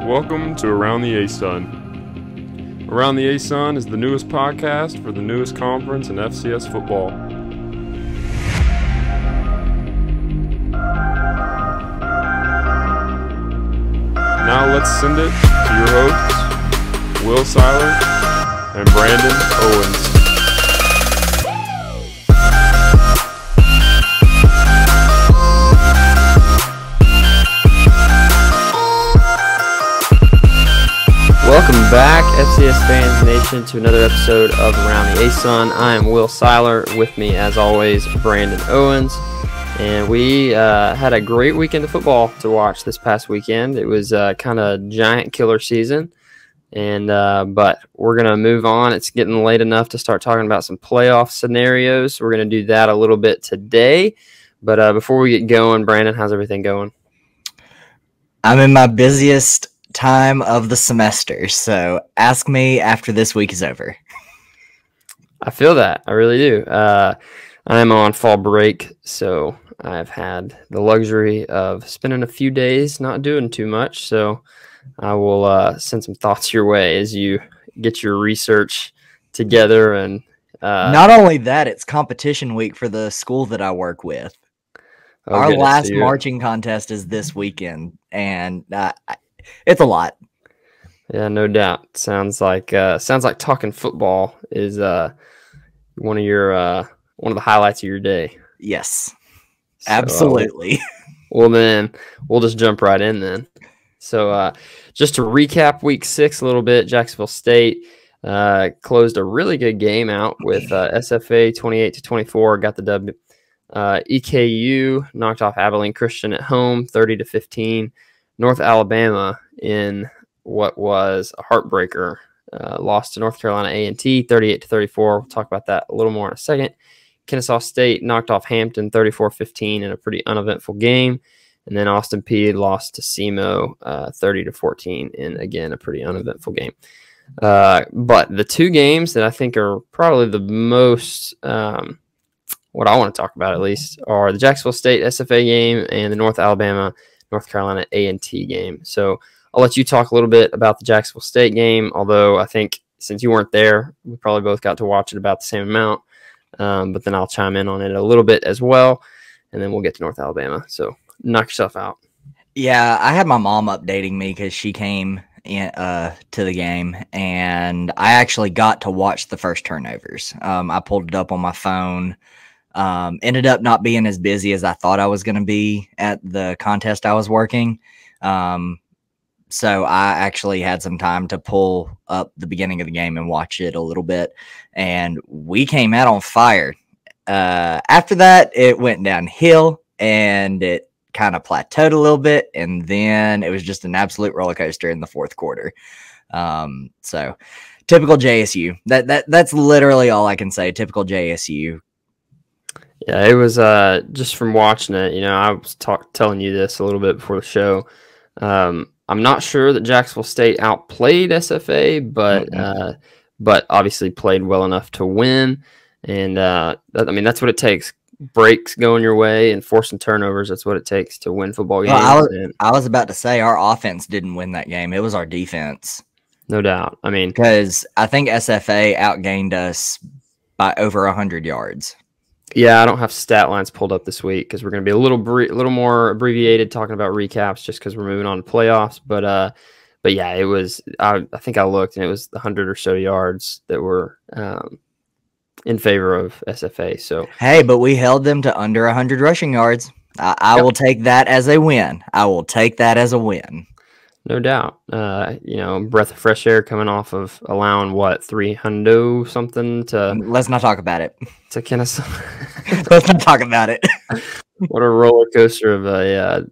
Welcome to Around the ASUN. Around the ASUN is the newest podcast for the newest conference in FCS football. Now let's send it to your hosts, Will Seiler and Brandon Owens. Welcome back, FCS Fans Nation, to another episode of Around the ASUN. I am Will Seiler. With me, as always, Brandon Owens. And we had a great weekend of football to watch this past weekend. It was kind of giant killer season. And but we're going to move on. It's getting late enough to start talking about some playoff scenarios. We're going to do that a little bit today. But before we get going, Brandon, how's everything going? I'm in my busiest time of the semester, so ask me after this week is over. I feel that. I really do. I'm on fall break, so I've had the luxury of spending a few days not doing too much, so I will send some thoughts your way as you get your research together. And not only that, it's competition week for the school that I work with. Our last marching contest is this weekend, and it's a lot. Yeah, no doubt. Sounds like talking football is one of the highlights of your day. Yes, absolutely. Well, then we'll just jump right in then. So, just to recap Week 6 a little bit, Jacksonville State closed a really good game out with SFA 28-24. Got the W. EKU knocked off Abilene Christian at home 30-15. North Alabama, in what was a heartbreaker, lost to North Carolina A&T 38-34. We'll talk about that a little more in a second. Kennesaw State knocked off Hampton 34-15 in a pretty uneventful game. And then Austin Peay lost to SEMO 30-14 in, again, a pretty uneventful game. But the two games that I think are probably the most, what I want to talk about at least, are the Jacksonville State SFA game and the North Alabama North Carolina A&T game. So I'll let you talk a little bit about the Jacksonville State game, although I think since you weren't there, we probably both got to watch it about the same amount. But then I'll chime in on it a little bit as well, and then we'll get to North Alabama. So knock yourself out. Yeah, I had my mom updating me because she came to the game, and I actually got to watch the first turnovers. I pulled it up on my phone. Ended up not being as busy as I thought I was going to be at the contest I was working. So I actually had some time to pull up the beginning of the game and watch it a little bit. And we came out on fire. After that, it went downhill and it kind of plateaued a little bit. And then it was just an absolute roller coaster in the fourth quarter. So typical JSU. That's literally all I can say. Typical JSU. Yeah, it was just from watching it. You know, I was telling you this a little bit before the show. I'm not sure that Jacksonville State outplayed SFA, but obviously played well enough to win. And that's what it takes. Breaks going your way and forcing turnovers. That's what it takes to win football games. Well, I was about to say our offense didn't win that game. It was our defense. No doubt. I mean, because I think SFA outgained us by over 100 yards. Yeah, I don't have stat lines pulled up this week because we're going to be a little more abbreviated talking about recaps just because we're moving on to playoffs. But yeah, it was. I think I looked and it was 100 or so yards that were in favor of SFA. So hey, but we held them to under 100 rushing yards. I will take that as a win. I will take that as a win. No doubt. Breath of fresh air coming off of allowing 300 something to. Let's not talk about it. To Kennesaw. Let's not talk about it. What a roller coaster of a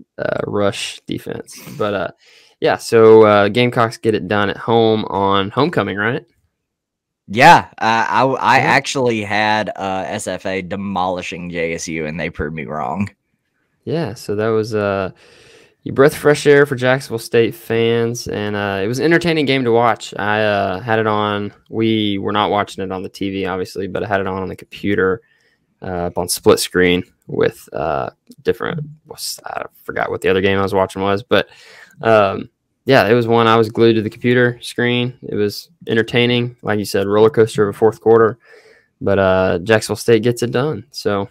rush defense. But yeah. So Gamecocks get it done at home on homecoming, right? Yeah, I actually had SFA demolishing JSU, and they proved me wrong. Yeah. So that was you breath of fresh air for Jacksonville State fans, and it was an entertaining game to watch. I had it on. We were not watching it on the TV, obviously, but I had it on the computer up on split screen with different. I forgot what the other game I was watching was, but yeah, yeah, it was one I was glued to the computer screen. It was entertaining, like you said, roller coaster of a fourth quarter. But Jacksonville State gets it done. So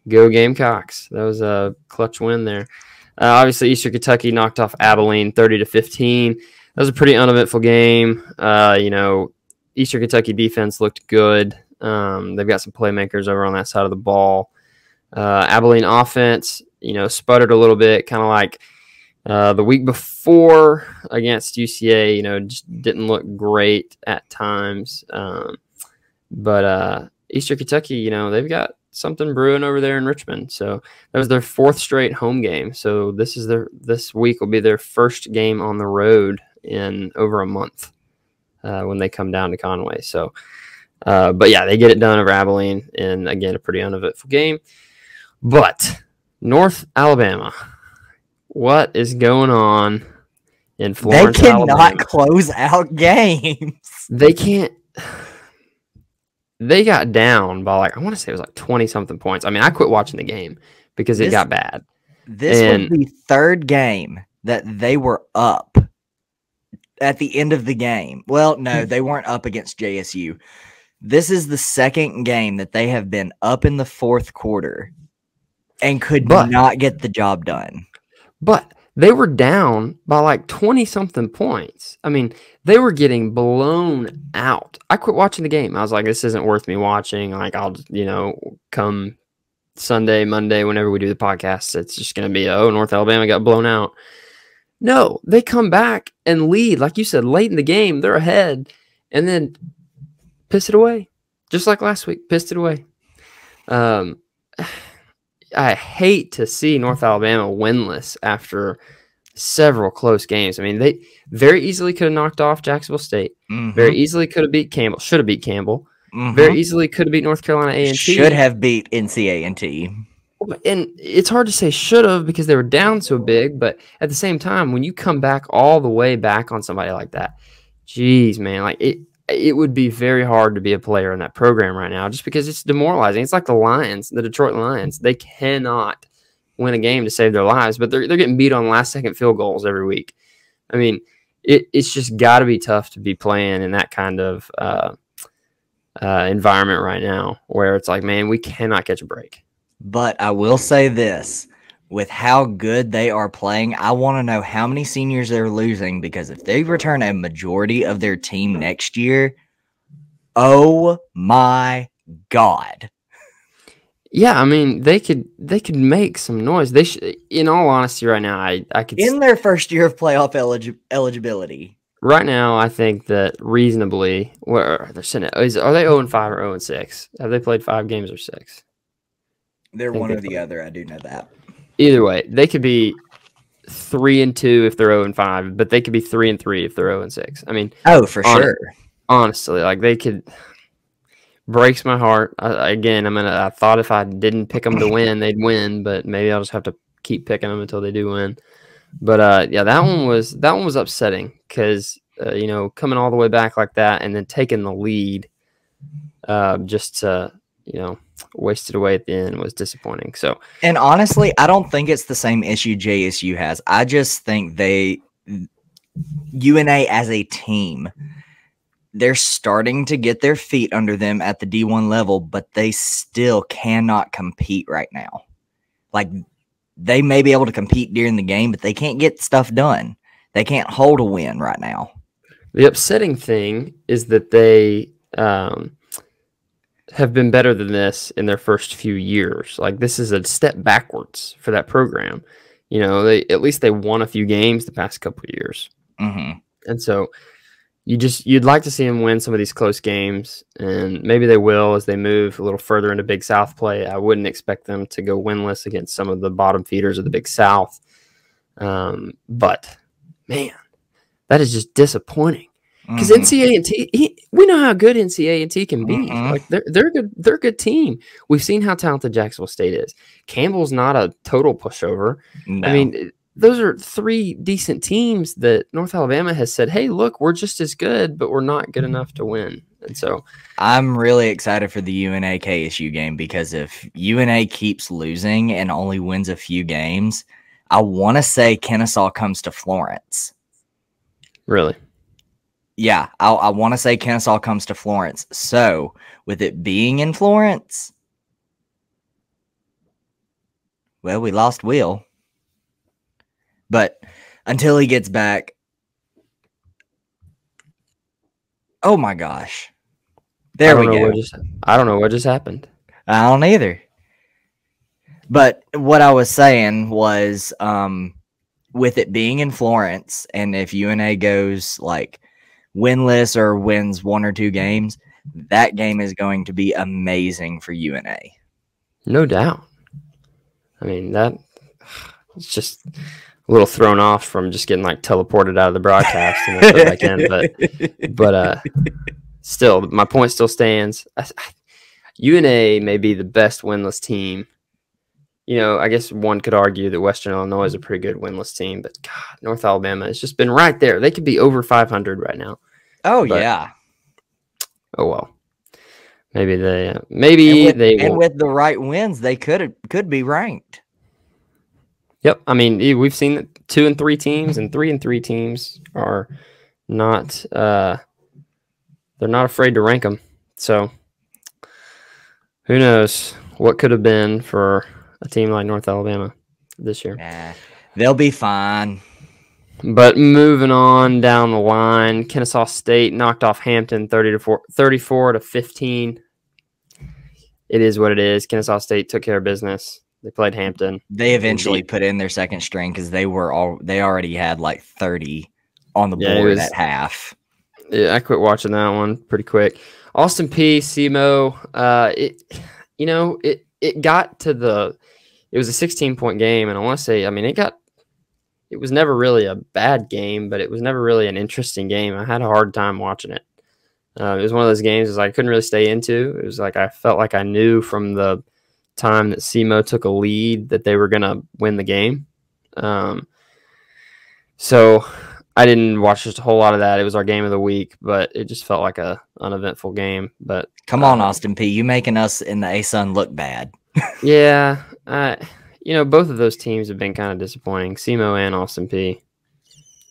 go Gamecocks. That was a clutch win there. Obviously, Eastern Kentucky knocked off Abilene 30-15. That was a pretty uneventful game. Eastern Kentucky defense looked good. They've got some playmakers over on that side of the ball. Abilene offense, sputtered a little bit, kind of like the week before against UCA, just didn't look great at times. But Eastern Kentucky, they've got something brewing over there in Richmond. So that was their fourth straight home game. So this week will be their first game on the road in over a month when they come down to Conway. So, but yeah, they get it done over Abilene, and again, a pretty uneventful game. But North Alabama, what is going on in Florence, They cannot Alabama? close out games. They can't. They got down by I want to say it was 20-something points. I mean, I quit watching the game because it got bad. This was the third game that they were up at the end of the game. Well, no, they weren't up against JSU. This is the second game that they have been up in the fourth quarter and could not get the job done. But they were down by 20-something points. I mean, they were getting blown out. I quit watching the game. I was like, this isn't worth me watching. I'll come Sunday, Monday, whenever we do the podcast, it's just going to be, North Alabama got blown out. No, they come back and lead. Like you said, late in the game, they're ahead, and then piss it away. Just like last week, pissed it away. I hate to see North Alabama winless after several close games. I mean, they very easily could have knocked off Jacksonville State. Mm-hmm. Very easily could have beat Campbell. Should have beat Campbell. Mm-hmm. Very easily could have beat North Carolina A&T. Should have beat NC A&T. And it's hard to say should have because they were down so big. But at the same time, when you come back all the way back on somebody like that, geez, man, it would be very hard to be a player in that program right now just because it's demoralizing. It's like the Lions, the Detroit Lions. They cannot win a game to save their lives, but they're getting beat on last-second field goals every week. I mean, it's just got to be tough to be playing in that kind of environment right now where it's like, man, we cannot catch a break. But I will say this. With how good they are playing, I want to know how many seniors they're losing, because if they return a majority of their team next year, oh my God. Yeah, I mean, they could make some noise. They should, in all honesty, right now, I could in their first year of playoff eligibility. Right now, I think that reasonably, where they're sitting at, are they 0-5 or 0-6? Have they played 5 games or 6? They're one or the other. I do know that. Either way, they could be 3-2 if they're 0-5, but they could be 3-3 if they're 0-6. I mean, sure. Honestly, they could. Breaks my heart. I thought if I didn't pick them to win, they'd win, but maybe I'll just have to keep picking them until they do win. But yeah, that one was upsetting because coming all the way back like that and then taking the lead, just to wasted away at the end was disappointing. So, and honestly, I don't think it's the same issue JSU has. I just think UNA as a team, they're starting to get their feet under them at the D1 level, but they still cannot compete right now. They may be able to compete during the game, but they can't get stuff done. They can't hold a win right now. The upsetting thing is that they have been better than this in their first few years. This is a step backwards for that program. At least they won a few games the past couple of years. Mm-hmm. And so you'd like to see them win some of these close games, and maybe they will as they move a little further into Big South play. I wouldn't expect them to go winless against some of the bottom feeders of the Big South. But man, that is just disappointing. Because NCAA, we know how good NCAA can be. Mm-hmm. They're a good team. We've seen how talented Jacksonville State is. Campbell's not a total pushover. No. I mean, those are 3 decent teams that North Alabama has said, hey, look, we're just as good, but we're not good enough to win. And so I'm really excited for the UNA KSU game, because if UNA keeps losing and only wins a few games, I want to say Kennesaw comes to Florence. Really? Yeah, I want to say Kennesaw comes to Florence. So, with it being in Florence, well, we lost Will. But until he gets back, oh my gosh. There we go. I don't know what just happened. I don't either. But what I was saying was, with it being in Florence, and if UNA goes like winless or wins 1 or 2 games, that game is going to be amazing for UNA. No doubt. I mean, it's just a little thrown off from just getting like teleported out of the broadcast and then put back in. But still, my point still stands. UNA may be the best winless team. You know, I guess one could argue that Western Illinois is a pretty good winless team, but God, North Alabama has just been right there. They could be over 500 right now. Oh, But, yeah. oh well. Maybe they And will. with the right wins, they could be ranked. Yep. I mean, we've seen that 2 and 3 teams and 3 and 3 teams are not they're not afraid to rank them. So who knows what could have been for a team like North Alabama this year. Nah, they'll be fine. But moving on down the line, Kennesaw State knocked off Hampton 34 to 15. It is what it is. Kennesaw State took care of business. They played Hampton. They eventually put in their second string because they already had like 30 on the board at half. Yeah, I quit watching that one pretty quick. Austin P, SEMO, it got to it was a 16-point game, and I want to say, I mean, it was never really a bad game, but it was never really an interesting game. I had a hard time watching it. It was one of those games I couldn't really stay into. It was like I felt like I knew from the time that SEMO took a lead that they were going to win the game. So I didn't watch just a whole lot of that. It was our game of the week, but it just felt like a uneventful game. But come on, Austin P, you making us in the ASUN look bad. Yeah, both of those teams have been kind of disappointing, SEMO and Austin P.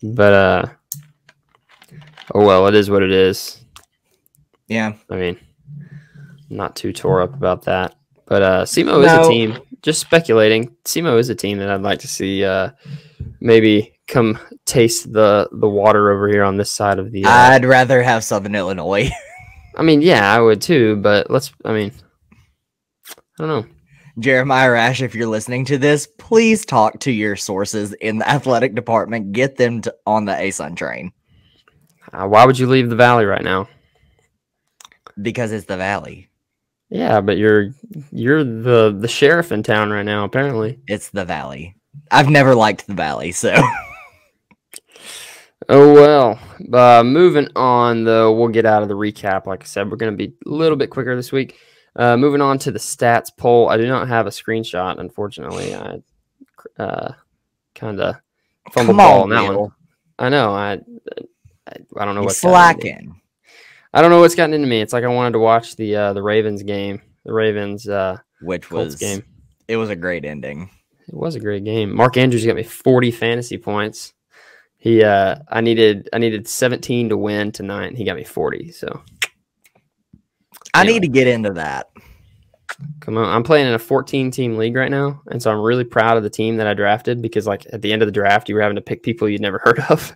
But oh well, it is what it is. Yeah, I mean, not too tore up about that. But SEMO is a team. Just speculating, SEMO is a team that I'd like to see maybe come taste the water over here on this side of the. I'd rather have Southern Illinois. I mean, yeah, I would too. But I don't know. Jeremiah Rash, if you're listening to this, please talk to your sources in the athletic department. Get them on the ASUN train. Why would you leave the Valley right now? Because it's the Valley. Yeah, but you're the sheriff in town right now, apparently. It's the Valley. I've never liked the Valley, so. Oh, well. Moving on, though, we'll get out of the recap. Like I said, we're going to be a little bit quicker this week. Moving on to the stats poll. I do not have a screenshot, unfortunately. I kind of fumbled the ball on that one. I know. I don't know what's slacking. I don't know what's gotten into me. It's like I wanted to watch the Ravens game. The Ravens which Colts was game. It was a great ending. It was a great game. Mark Andrews got me 40 fantasy points. I needed 17 to win tonight, and he got me 40. So I need to get into that. Come on. I'm playing in a 14-team league right now, and so I'm really proud of the team that I drafted because, like, at the end of the draft, you were having to pick people you'd never heard of.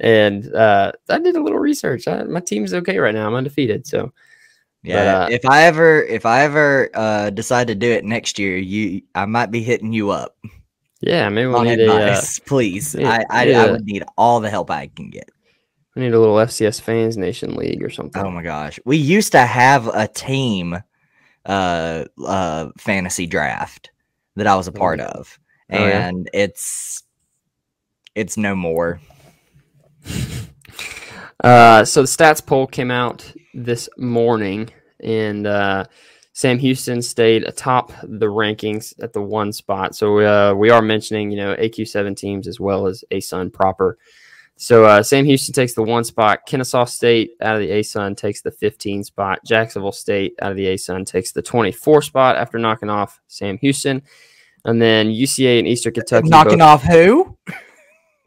And I did a little research. My team's okay right now. I'm undefeated. So, yeah. But, if I ever decide to do it next year, I might be hitting you up. Yeah, maybe we'll need advice, please. I would need all the help I can get. We need a little FCS Fans Nation League or something. Oh my gosh, we used to have a team fantasy draft that I was a part of, and it's no more. So the stats poll came out this morning, and Sam Houston stayed atop the rankings at the 1 spot. So we are mentioning, AQ7 teams as well as ASUN proper. So Sam Houston takes the 1 spot. Kennesaw State out of the ASUN takes the 15 spot. Jacksonville State out of the ASUN takes the 24 spot after knocking off Sam Houston. And then UCA and Eastern Kentucky. Knocking off who?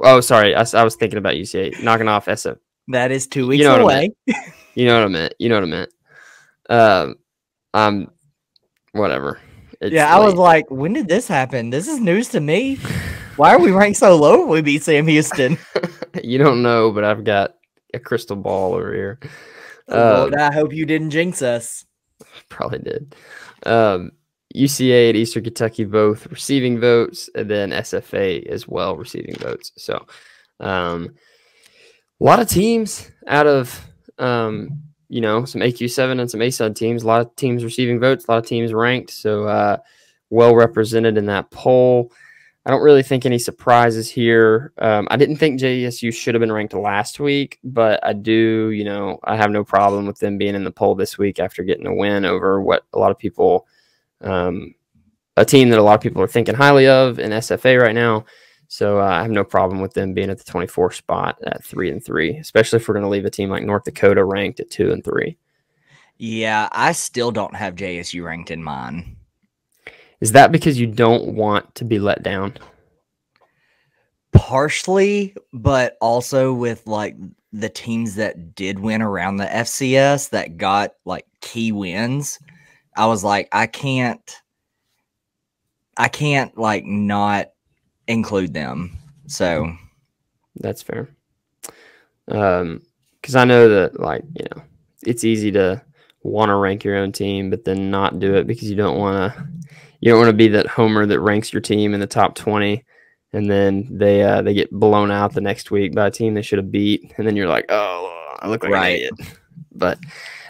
Oh, sorry. I was thinking about UCA knocking off SF. That is 2 weeks You know what I away. You know what I meant. You know what I meant. I'm whatever. It's Yeah, I was late. like, when did this happen? This is news to me. Why are we ranked so low if we beat Sam Houston? You don't know, but I've got a crystal ball over here. Lord, I hope you didn't jinx us. Probably did. UCA and Eastern Kentucky both receiving votes, and then SFA as well receiving votes. So a lot of teams out of some AQ7 and some ASUN teams, a lot of teams receiving votes, a lot of teams ranked. So well represented in that poll. I don't really think any surprises here. I didn't think JSU should have been ranked last week, but I do, I have no problem with them being in the poll this week after getting a win over what a lot of people, a team that a lot of people are thinking highly of in SFA right now. So I have no problem with them being at the 24th spot at 3-3, especially if we're going to leave a team like North Dakota ranked at 2-3. Yeah, I still don't have JSU ranked in mine. Is that because you don't want to be let down? Partially, but also with like the teams that did win around the FCS that got like key wins. I was like, I can't like not include them. So that's fair. Because I know that it's easy to want to rank your own team, but then not do it because you don't want to be that homer that ranks your team in the top 20, and then they get blown out the next week by a team they should have beat, and then you're like, oh, I look like an idiot. But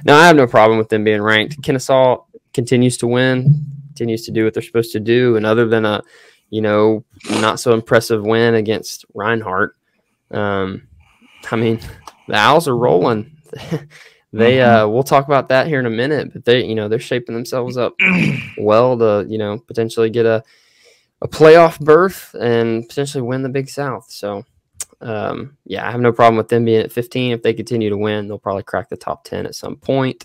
no, I have no problem with them being ranked. Kennesaw continues to win, continues to do what they're supposed to do, and other than a not so impressive win against Reinhardt, the Owls are rolling. We'll talk about that here in a minute, but they're shaping themselves up well to potentially get a playoff berth and potentially win the Big South. So I have no problem with them being at 15. If they continue to win, they'll probably crack the top 10 at some point.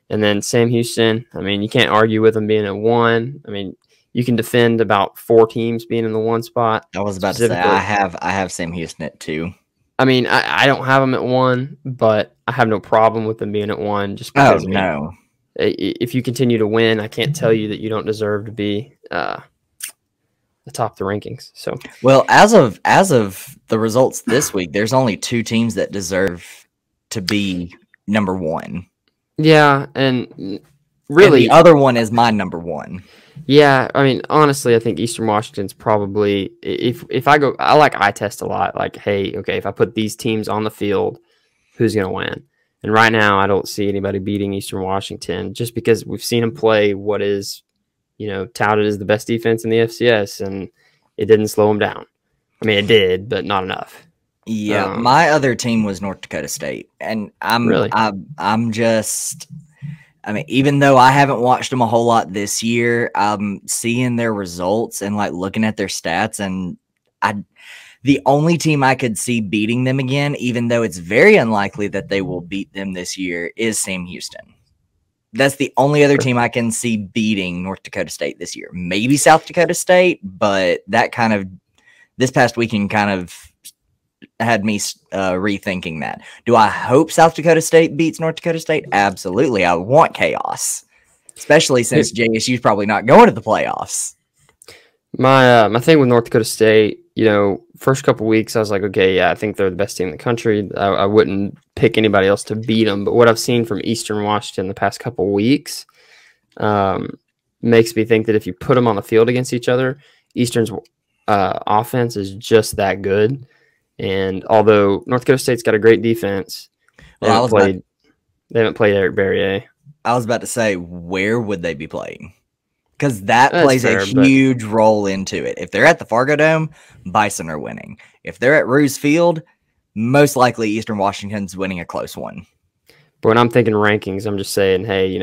And then Sam Houston, you can't argue with them being at 1. You can defend about 4 teams being in the 1 spot. I was about to say I have Sam Houston at 2. I don't have them at 1, but I have no problem with them being at 1. Just because, no. If you continue to win, I can't tell you that you don't deserve to be atop the rankings. So, well, as of the results this week, there's only 2 teams that deserve to be number 1. Yeah, and really, and the other one is my number 1. Yeah, honestly, I think Eastern Washington's probably, if I go, I like eye test a lot. Like, hey, okay, if I put these teams on the field, who's going to win? And right now, I don't see anybody beating Eastern Washington just because we've seen them play what is, touted as the best defense in the FCS, and it didn't slow them down. It did, but not enough. Yeah, my other team was North Dakota State, and I'm just. Even though I haven't watched them a whole lot this year, I'm seeing their results and looking at their stats, and the only team I could see beating them again, even though it's very unlikely that they will beat them this year, is Sam Houston. That's the only other team I can see beating North Dakota State this year. Maybe South Dakota State, but that this past weekend kind of had me rethinking that. Do I hope South Dakota State beats North Dakota State? Absolutely. I want chaos, especially since JSU is probably not going to the playoffs. My thing with North Dakota State, first couple weeks, I was like, okay, yeah, I think they're the best team in the country. I wouldn't pick anybody else to beat them. But what I've seen from Eastern Washington the past couple weeks makes me think that if you put them on the field against each other, Eastern's offense is just that good. And although North Dakota State's got a great defense, they haven't played Eric Barrier. I was about to say, where would they be playing? Because that plays a huge role into it. If they're at the Fargo Dome, Bison are winning. If they're at Ruse Field, most likely Eastern Washington's winning a close one. But when I'm thinking rankings, I'm just saying, hey,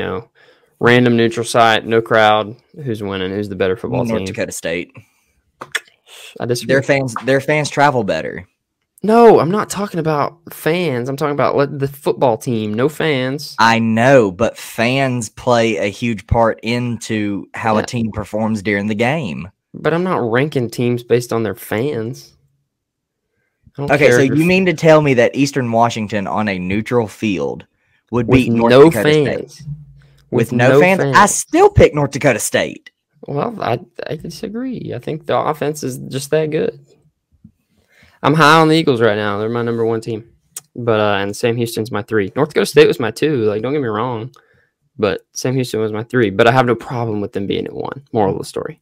random neutral site, no crowd, who's winning? Who's the better football team? North Dakota State. I disagree. Their fans travel better. No, I'm not talking about fans. I'm talking about the football team. No fans. I know, but fans play a huge part into how a team performs during the game. But I'm not ranking teams based on their fans. I don't Okay, care so if you're you mean to tell me that Eastern Washington on a neutral field would with beat North no Dakota State? fans. With no fans? I still pick North Dakota State. Well, I disagree. I think the offense is just that good. I'm high on the Eagles right now. They're my number 1 team. But and Sam Houston's my 3. North Dakota State was my 2. Like, don't get me wrong. But Sam Houston was my 3. But I have no problem with them being at 1. Moral of the story.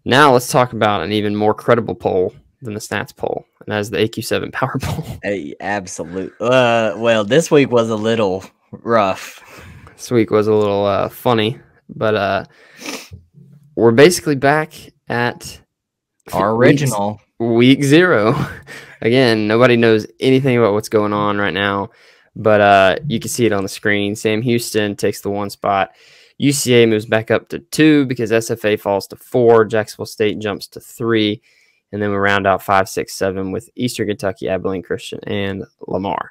Now let's talk about an even more credible poll than the stats poll, and that is the AQ7 Power Poll. Hey, absolute. Well, this week was a little rough. This week was a little funny, but we're basically back at Our original. week 0. Again, nobody knows anything about what's going on right now, but you can see it on the screen. Sam Houston takes the 1 spot. UCA moves back up to 2 because SFA falls to 4. Jacksonville State jumps to 3. And then we round out 5, 6, 7 with Eastern Kentucky, Abilene Christian, and Lamar.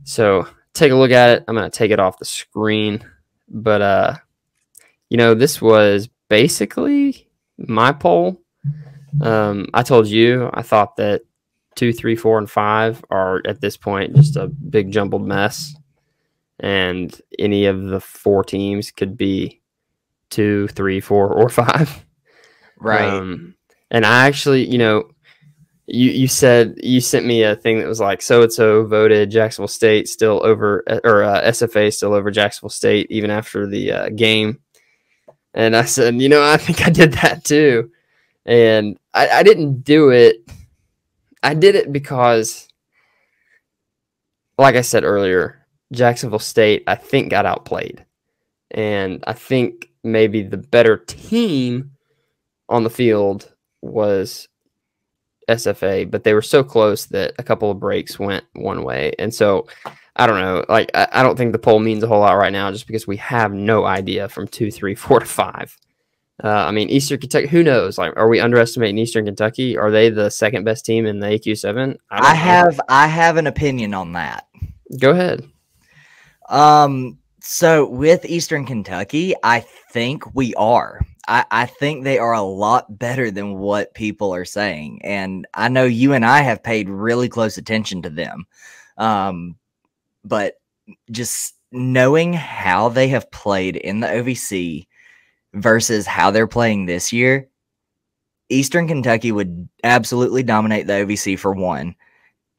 So take a look at it. I'm going to take it off the screen. But, this was basically my poll. I told you I thought that 2, 3, 4, and 5 are at this point just a big jumbled mess. And any of the 4 teams could be 2, 3, 4, or 5. Right. And I actually, you said you sent me a thing that was like so voted Jacksonville State still over, or SFA still over Jacksonville State even after the game. And I said, I think I did that too. And I didn't do it. I did it because, like I said earlier, Jacksonville State, I think, got outplayed. And I think maybe the better team on the field was SFA, but they were so close that a couple of breaks went one way. And so, I don't know. Like, I don't think the poll means a whole lot right now just because we have no idea from 2, 3, 4 to 5. Eastern Kentucky, who knows? Like, are we underestimating Eastern Kentucky? Are they the second best team in the AQ7? I have an opinion on that. Go ahead. So with Eastern Kentucky, I think we are. I think they are a lot better than what people are saying. And I know you and I have paid really close attention to them. But just knowing how they have played in the OVC versus how they're playing this year, Eastern Kentucky would absolutely dominate the OVC for 1.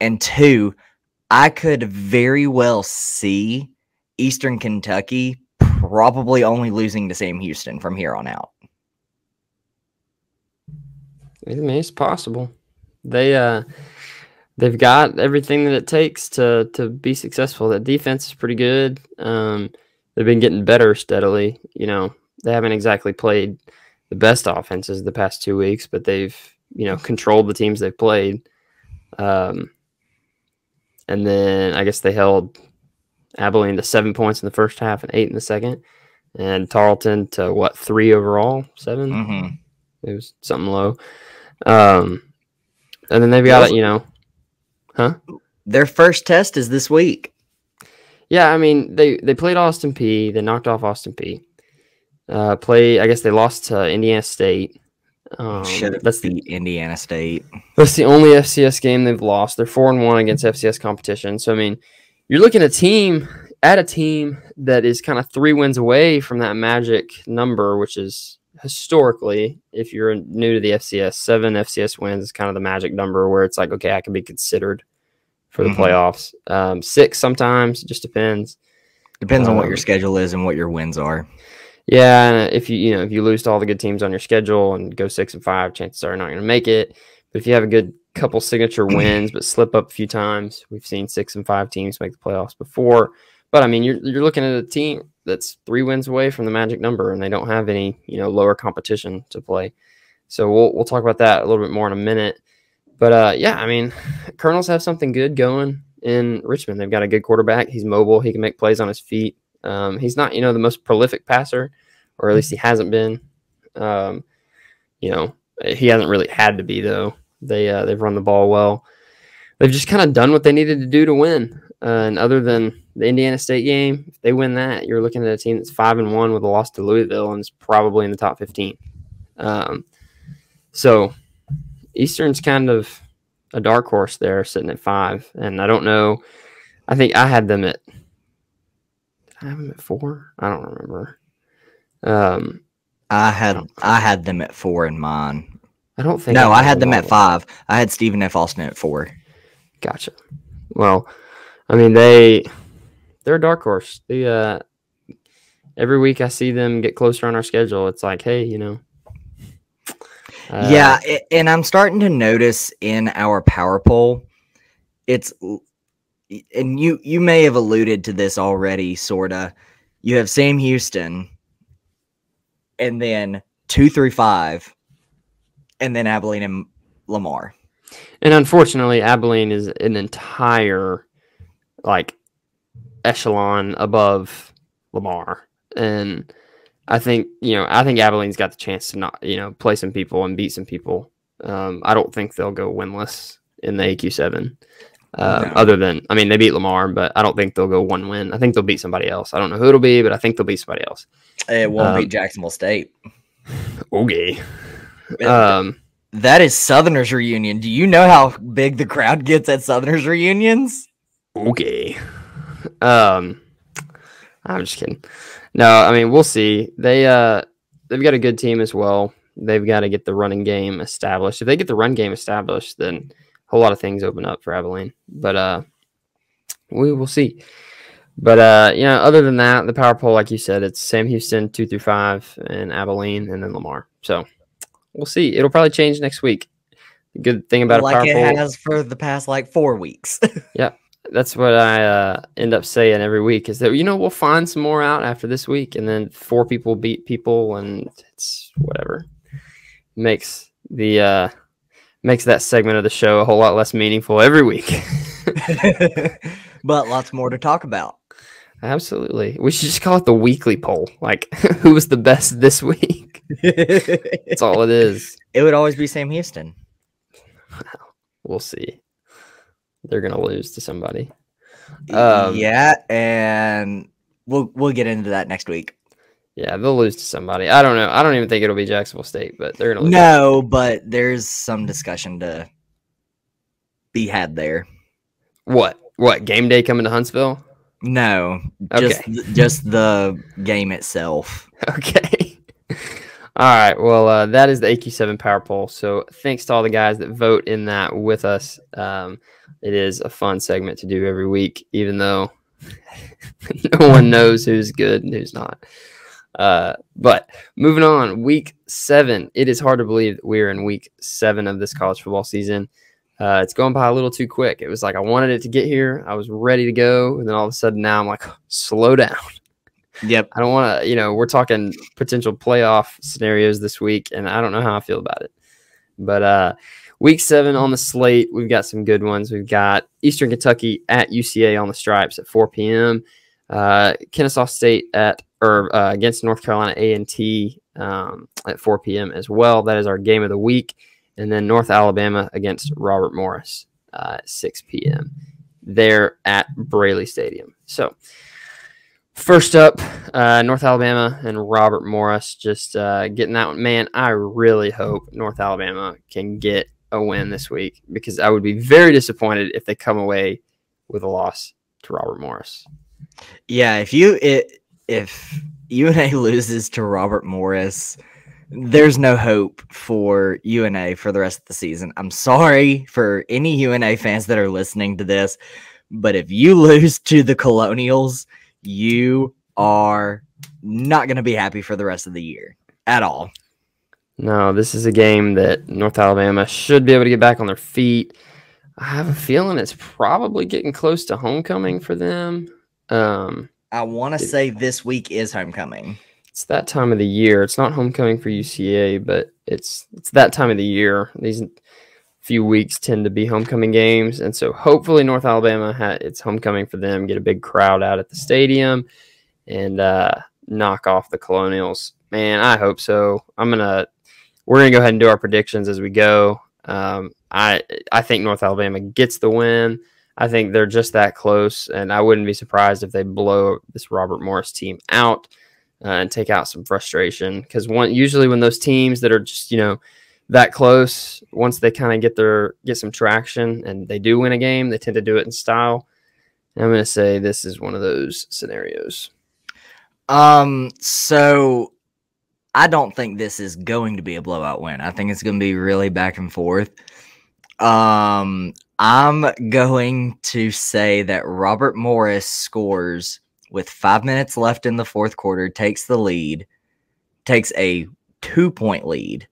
And 2, I could very well see Eastern Kentucky probably only losing to Sam Houston from here on out. I mean, it's possible. They've got everything that it takes to be successful. That defense is pretty good. They've been getting better steadily. They haven't exactly played the best offenses the past 2 weeks, but they've controlled the teams they've played. And then I guess they held Abilene to 7 points in the first half and 8 in the second, and Tarleton to 3 overall, 7. Mm-hmm. It was something low. And then they've got it, Their first test is this week. Yeah, I mean they played Austin Peay. They knocked off Austin Peay. I guess they lost to Indiana State. That's the Indiana State. That's the only FCS game they've lost. They're 4-1 against FCS competition. So I mean, you're looking at a team that is kind of 3 wins away from that magic number, which is historically, if you're new to the FCS, 7 FCS wins is kind of the magic number where it's like, okay, I can be considered for the playoffs. 6 sometimes, just depends. Depends on what your schedule is and what your wins are. Yeah, and if you lose to all the good teams on your schedule and go 6-5, chances are you're not going to make it. But if you have a good couple signature wins but slip up a few times, we've seen 6-5 teams make the playoffs before. But I mean, you're looking at a team that's 3 wins away from the magic number, and they don't have any lower competition to play. So we'll talk about that a little bit more in a minute. But yeah, I mean, Colonels have something good going in Richmond. They've got a good quarterback. He's mobile. He can make plays on his feet. He's not the most prolific passer, or at least he hasn't been. He hasn't really had to be though. They've run the ball well. They've just kind of done what they needed to do to win. And other than the Indiana State game, if they win that, you're looking at a team that's 5-1 with a loss to Louisville and is probably in the top 15. So Eastern's kind of a dark horse there, sitting at 5, and I don't know. I think I had them at. Did I have them at 4? I don't remember. I had them at 4 in mine. I don't think. No, I had them at 5. I had Stephen F. Austin at 4. Gotcha. Well, I mean they're a dark horse. Every week I see them get closer on our schedule. It's like, hey, Yeah, and I'm starting to notice in our power poll, and you may have alluded to this already, sorta. You have Sam Houston, and then 2 through 5, and then Abilene and Lamar. And unfortunately, Abilene is an entire echelon above Lamar, and I think Abilene's got the chance to not play some people and beat some people. I don't think they'll go winless in the AQ7. No. Other than, they beat Lamar, but I don't think they'll go 1 win. I think they'll beat somebody else. I don't know who it'll be, but I think they'll beat somebody else. It won't beat Jacksonville State. Okay. That is Southerners reunion. Do you know how big the crowd gets at Southerners reunions? Okay. I'm just kidding. No, we'll see. They've got a good team as well. They've got to get the running game established. If they get the run game established, then a whole lot of things open up for Abilene. But we will see. But other than that, the power poll, like you said, it's Sam Houston 2 through 5, and Abilene, and then Lamar. So we'll see. It'll probably change next week. The good thing about a power poll, it has for the past 4 weeks. Yeah. That's what I end up saying every week is that, we'll find some more out after this week, and then 4 people beat people, and it's whatever. Makes that segment of the show a whole lot less meaningful every week. But lots more to talk about. Absolutely. We should just call it the weekly poll. Who was the best this week? That's all it is. It would always be Sam Houston. We'll see. They're gonna lose to somebody. Yeah, and we'll get into that next week. Yeah, they'll lose to somebody. I don't know. I don't even think it'll be Jacksonville State, but they're gonna lose. No, but there's some discussion to be had there. What game day coming to Huntsville? No, Okay. just the game itself. Okay. All right. Well, that is the AQ7 Power Poll. So thanks to all the guys that vote in that with us. It is a fun segment to do every week, even though no one knows who's good and who's not. But moving on, week 7. It is hard to believe that we're in week 7 of this college football season. It's going by a little too quick. It was like I wanted it to get here. I was ready to go. And then all of a sudden now I'm like, slow down. Yep. I don't want to, we're talking potential playoff scenarios this week, and I don't know how I feel about it. But week 7 on the slate, we've got some good ones. We've got Eastern Kentucky at UCA on the Stripes at 4 p.m. Kennesaw State against North Carolina A&T at 4 p.m. as well. That is our game of the week. And then North Alabama against Robert Morris at 6 p.m. there at Braley Stadium. So first up, North Alabama and Robert Morris just getting that one. Man, I really hope North Alabama can get a win this week, because I would be very disappointed if they come away with a loss to Robert Morris. Yeah, if UNA loses to Robert Morris, there's no hope for UNA for the rest of the season. I'm sorry for any UNA fans that are listening to this, but if you lose to the Colonials, you are not going to be happy for the rest of the year at all. No, this is a game that North Alabama should be able to get back on their feet. I have a feeling it's probably getting close to homecoming for them. I want to say this week is homecoming. It's that time of the year. It's not homecoming for UCA, but it's that time of the year. These few weeks tend to be homecoming games, and so hopefully North Alabama it's homecoming for them. Get a big crowd out at the stadium and knock off the Colonials. Man, I hope so. We're gonna go ahead and do our predictions as we go. I think North Alabama gets the win. I think they're just that close, and I wouldn't be surprised if they blow this Robert Morris team out and take out some frustration. Because usually when those teams that are just, that close. Once they kind of get some traction and they do win a game, they tend to do it in style. And I'm going to say this is one of those scenarios. So I don't think this is going to be a blowout win. I think it's going to be really back and forth. I'm going to say that Robert Morris scores with 5 minutes left in the fourth quarter, takes the lead, takes a 2-point lead,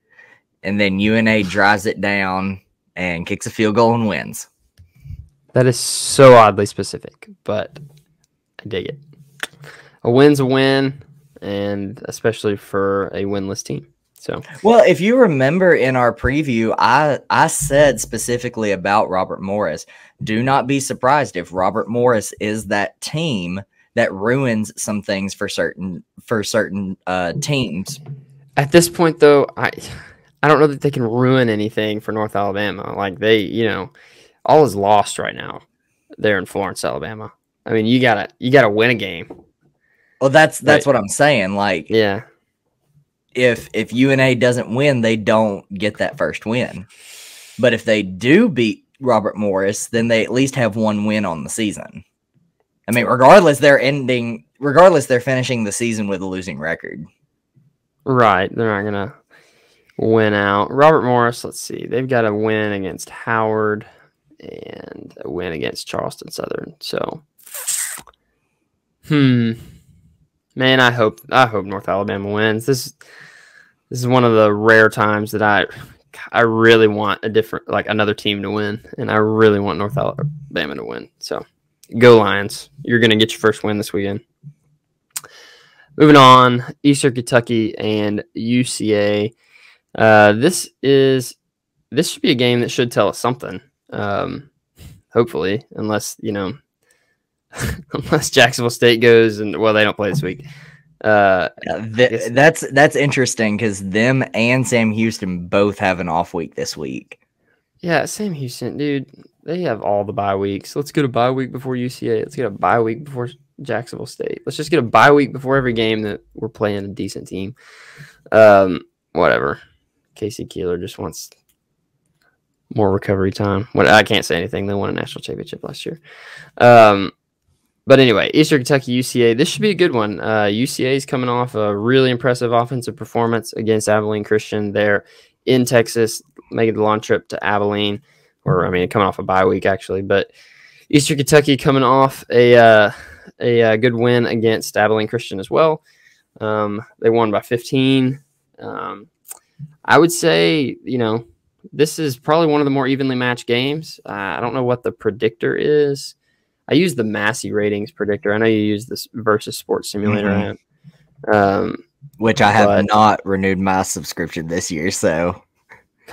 and then UNA drives it down and kicks a field goal and wins. That is so oddly specific, but I dig it. A win's a win, and especially for a winless team. So, well, if you remember in our preview, I said specifically about Robert Morris, do not be surprised if Robert Morris is that team that ruins some things for certain teams. At this point, though, I don't know that they can ruin anything for North Alabama. Like all is lost right now there in Florence, Alabama. I mean, you gotta win a game. Well, that's right. what I'm saying. Like, yeah, if UNA doesn't win, they don't get that first win. But if they do beat Robert Morris, then they at least have one win on the season. I mean, regardless, they're finishing the season with a losing record. Right. They're not going to win out. Robert Morris, let's see. They've got a win against Howard and a win against Charleston Southern. So, man, I hope North Alabama wins. This is one of the rare times that I really want another team to win, and I really want North Alabama to win. So, go Lions. You're going to get your first win this weekend. Moving on, Eastern Kentucky and UCA. This should be a game that should tell us something. Hopefully, unless Jacksonville State goes and they don't play this week. That's interesting because them and Sam Houston both have an off week this week. Yeah, Sam Houston, dude, they have all the bye weeks. Let's get a bye week before UCA. Let's get a bye week before Jacksonville State. Let's just get a bye week before every game that we're playing a decent team. Whatever. Casey Keeler just wants more recovery time. I can't say anything. They won a national championship last year. But anyway, Eastern Kentucky, UCA. This should be a good one. UCA is coming off a really impressive offensive performance against Abilene Christian there in Texas, making the long trip to Abilene. Coming off a bye week, actually. But Eastern Kentucky coming off a good win against Abilene Christian as well. They won by 15. I would say, this is probably one of the more evenly matched games. I don't know what the predictor is. I use the Massey ratings predictor. I know you use this versus Sports Simulator app. Which I have not renewed my subscription this year, so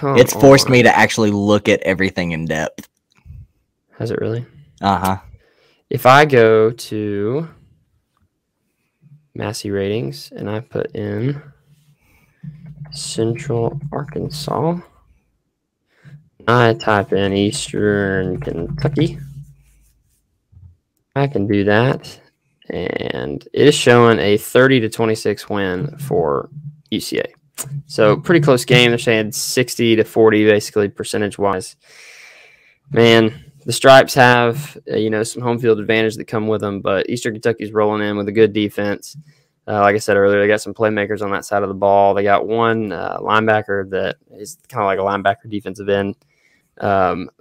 it's forced me to actually look at everything in depth. Has it really? Uh-huh. If I go to Massey ratings and I put in Central Arkansas, I type in Eastern Kentucky, I can do that, and it is showing a 30-26 win for UCA. So pretty close game. They're saying 60-40 basically percentage-wise. Man, the Stripes have some home field advantage that come with them, but Eastern Kentucky's rolling in with a good defense. Like I said earlier, they got some playmakers on that side of the ball. They got one linebacker that is kind of like a linebacker defensive end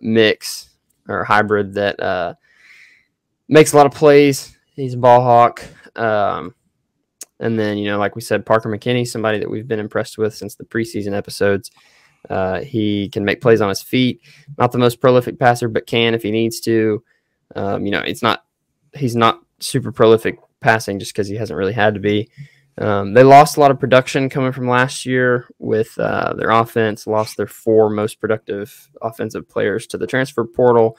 mix or hybrid that makes a lot of plays. He's a ball hawk. And then, like we said, Parker McKinney, somebody that we've been impressed with since the preseason episodes. He can make plays on his feet. Not the most prolific passer, but can if he needs to. He's not super prolific passing just because he hasn't really had to be. They lost a lot of production coming from last year with their offense, lost their 4 most productive offensive players to the transfer portal,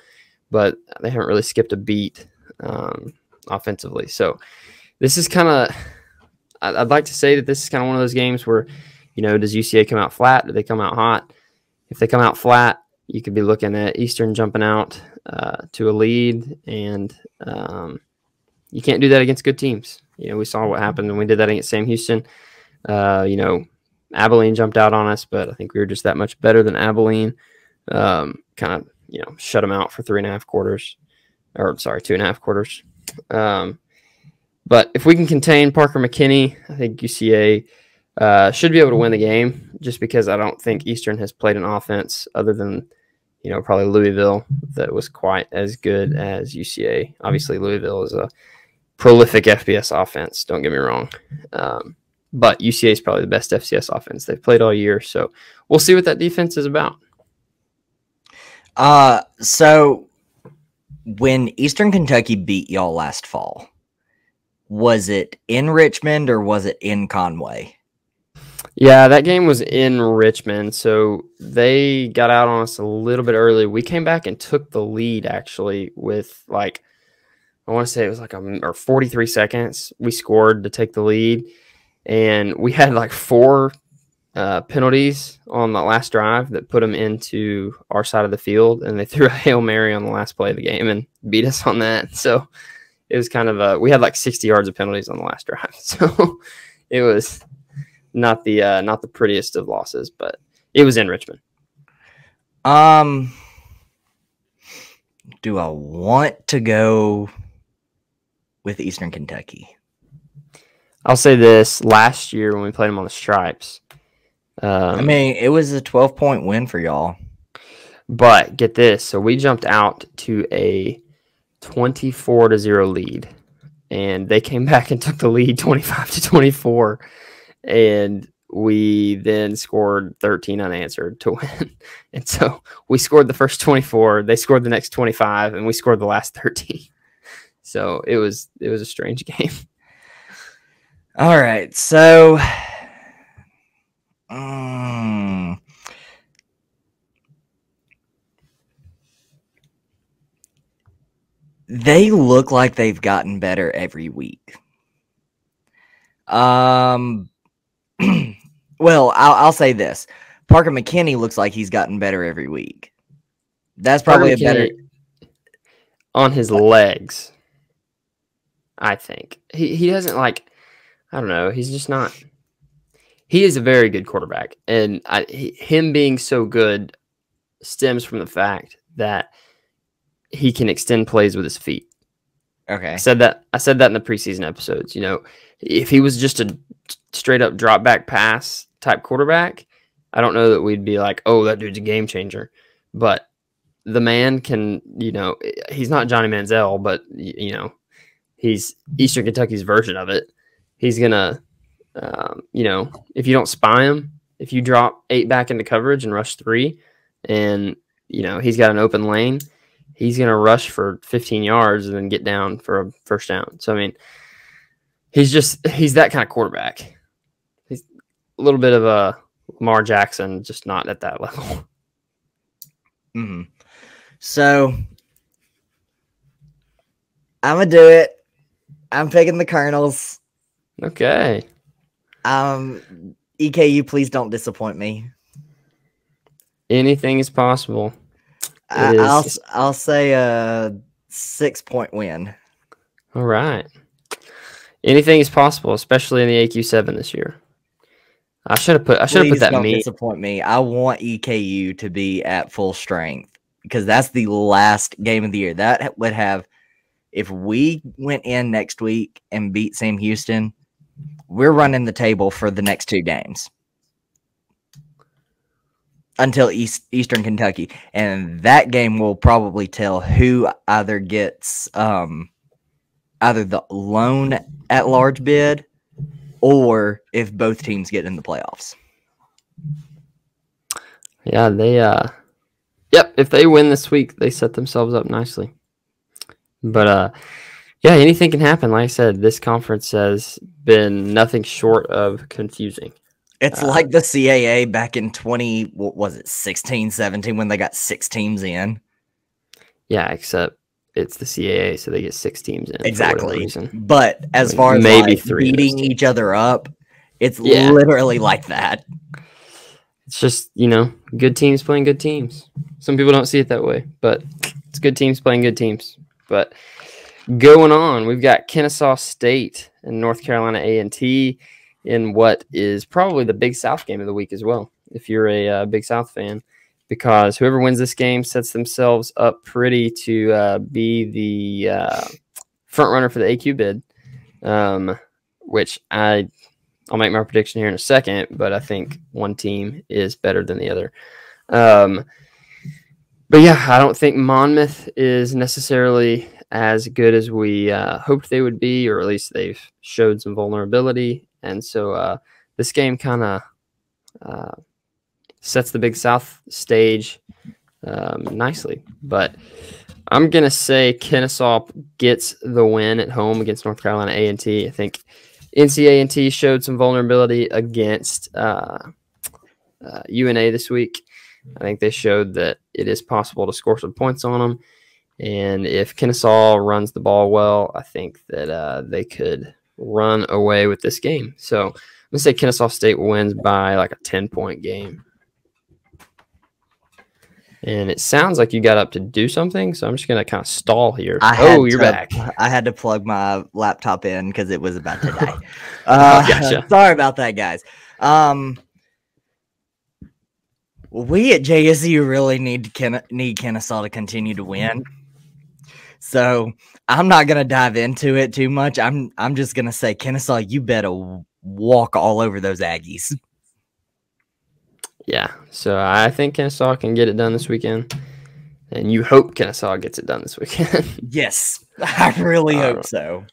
but they haven't really skipped a beat offensively. So this is kind of, I'd like to say that this is kind of one of those games where, does UCA come out flat? Do they come out hot? If they come out flat, you could be looking at Eastern jumping out to a lead, and you can't do that against good teams. We saw what happened when we did that against Sam Houston. Abilene jumped out on us, but I think we were just that much better than Abilene. Kind of, shut them out for 3.5 quarters. Or, sorry, 2.5 quarters. But if we can contain Parker McKinney, I think UCA should be able to win the game, just because I don't think Eastern has played an offense other than, probably Louisville that was quite as good as UCA. Obviously, Louisville is a prolific FBS offense, don't get me wrong. But UCA is probably the best FCS offense they've played all year. So we'll see what that defense is about. So when Eastern Kentucky beat y'all last fall, was it in Richmond or was it in Conway? Yeah, that game was in Richmond. So they got out on us a little bit early. We came back and took the lead, actually, with I want to say it was or 43 seconds. We scored to take the lead. And we had 4 penalties on the last drive that put them into our side of the field. And they threw a Hail Mary on the last play of the game and beat us on that. So it was kind of we had 60 yards of penalties on the last drive. So it was not the prettiest of losses, but it was in Richmond. Do I want to go with Eastern Kentucky? I'll say this: last year when we played them on the Stripes, it was a 12-point win for y'all. But get this: so we jumped out to a 24-0 lead, and they came back and took the lead 25-24, and we then scored 13 unanswered to win. And so we scored the first 24, they scored the next 25, and we scored the last 13. So it was a strange game. All right, so they look like they've gotten better every week. Well, I'll say this: Parker McKinney looks like he's gotten better every week. That's probably a better on his legs. I think he doesn't I don't know. He's just not. He is a very good quarterback, and him being so good stems from the fact that he can extend plays with his feet. Okay, I said that in the preseason episodes. If he was just a straight up drop back pass type quarterback, I don't know that we'd be like, oh, that dude's a game changer. But the man can, he's not Johnny Manziel, but he's Eastern Kentucky's version of it. He's going to, if you don't spy him, if you drop 8 back into coverage and rush 3 and, he's got an open lane, he's going to rush for 15 yards and then get down for a first down. So, he's that kind of quarterback. He's a little bit of a Lamar Jackson, just not at that level. Mm-hmm. So, I'm going to do it. I'm picking the Colonels. Okay. EKU, please don't disappoint me. Anything is possible. I'll say a 6-point win. All right. Anything is possible, especially in the AQ7 this year. I should have put that don't meme. Disappoint me. I want EKU to be at full strength because that's the last game of the year. That would have, if we went in next week and beat Sam Houston, we're running the table for the next 2 games until Eastern Kentucky, and that game will probably tell who either gets either the lone at-large bid or if both teams get in the playoffs. Yeah, if they win this week, they set themselves up nicely. But anything can happen. Like I said, this conference has been nothing short of confusing. It's like the CAA back in 16, 17 when they got 6 teams in. Yeah, except it's the CAA, so they get 6 teams in. Exactly. But as far as maybe 3 beating each other up, it's literally like that. It's just, good teams playing good teams. Some people don't see it that way, but it's good teams playing good teams. But going on, we've got Kennesaw State and North Carolina A&T. in what is probably the Big South game of the week as well, if you're a Big South fan, because whoever wins this game sets themselves up pretty to be the front runner for the AQ bid, which I'll make my prediction here in a second, but I think one team is better than the other. But yeah, I don't think Monmouth is necessarily as good as we hoped they would be, or at least they've showed some vulnerability. And so this game kind of sets the Big South stage nicely. But I'm going to say Kennesaw gets the win at home against North Carolina A&T. I think NC A&T showed some vulnerability against UNA this week. I think they showed that it is possible to score some points on them. And if Kennesaw runs the ball well, I think that they could run away with this game. So I'm going to say Kennesaw State wins by like a 10-point game. And it sounds like you got up to do something, so I'm just going to kind of stall here. You're back. I had to plug my laptop in because it was about to die. Gotcha. Sorry about that, guys. We at JSU really need Kennesaw to continue to win. So I'm not gonna dive into it too much. I'm just gonna say, Kennesaw, you better walk all over those Aggies. Yeah, so I think Kennesaw can get it done this weekend, and you hope Kennesaw gets it done this weekend. Yes, I really hope so.